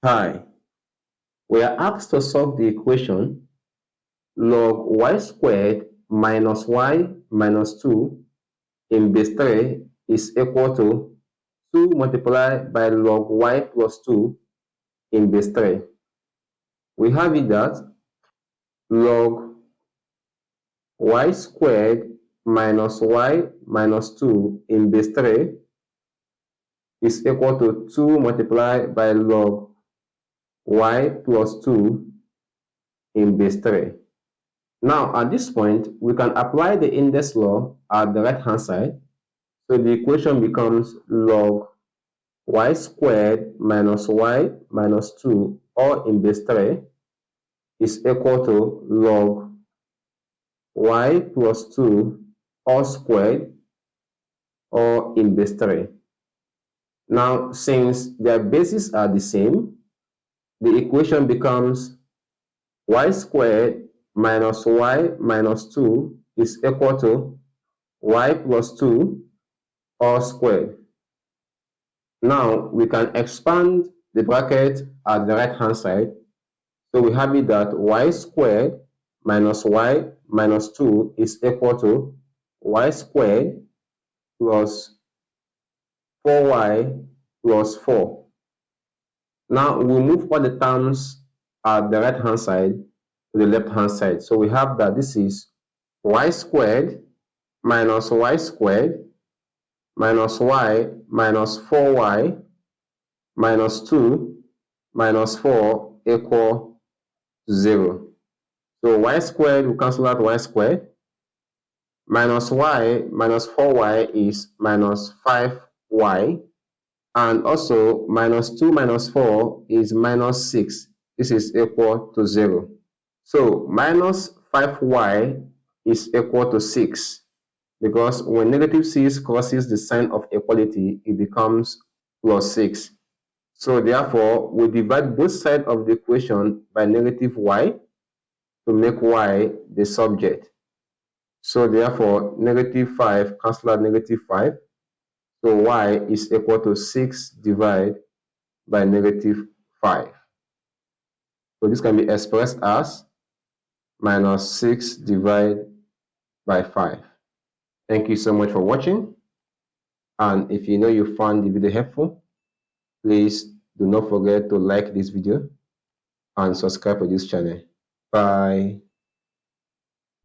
Hi, we are asked to solve the equation log y squared minus y minus 2 in base 3 is equal to 2 multiplied by log y plus 2 in base 3. We have it that log y squared minus y minus 2 in base 3 is equal to 2 multiplied by log y plus 2 in base 3. Now, at this point, we can apply the index law at the right-hand side. So the equation becomes log y squared minus y minus 2 all in base 3 is equal to log y plus 2 all squared all in base 3. Now, since their bases are the same, the equation becomes y squared minus y minus 2 is equal to y plus 2 all squared. Now we can expand the bracket at the right hand side. So we have it that y squared minus y minus 2 is equal to y squared plus 4y plus 4. Now we move all the terms at the right hand side to the left hand side. So we have that this is y squared minus y squared minus y minus 4y minus 2 minus 4 equal 0. So y squared will cancel out y squared. Minus y minus 4y is minus 5y. And also minus 2 minus 4 is minus 6. This is equal to 0. So minus 5y is equal to 6. Because when negative 6 crosses the sign of equality, it becomes plus 6. So therefore, we divide both sides of the equation by negative y to make y the subject. So therefore, negative 5 cancel out negative 5. So y is equal to 6 divided by negative 5. So this can be expressed as minus 6 divided by 5. Thank you so much for watching. And if you know you found the video helpful, please do not forget to like this video and subscribe to this channel. Bye.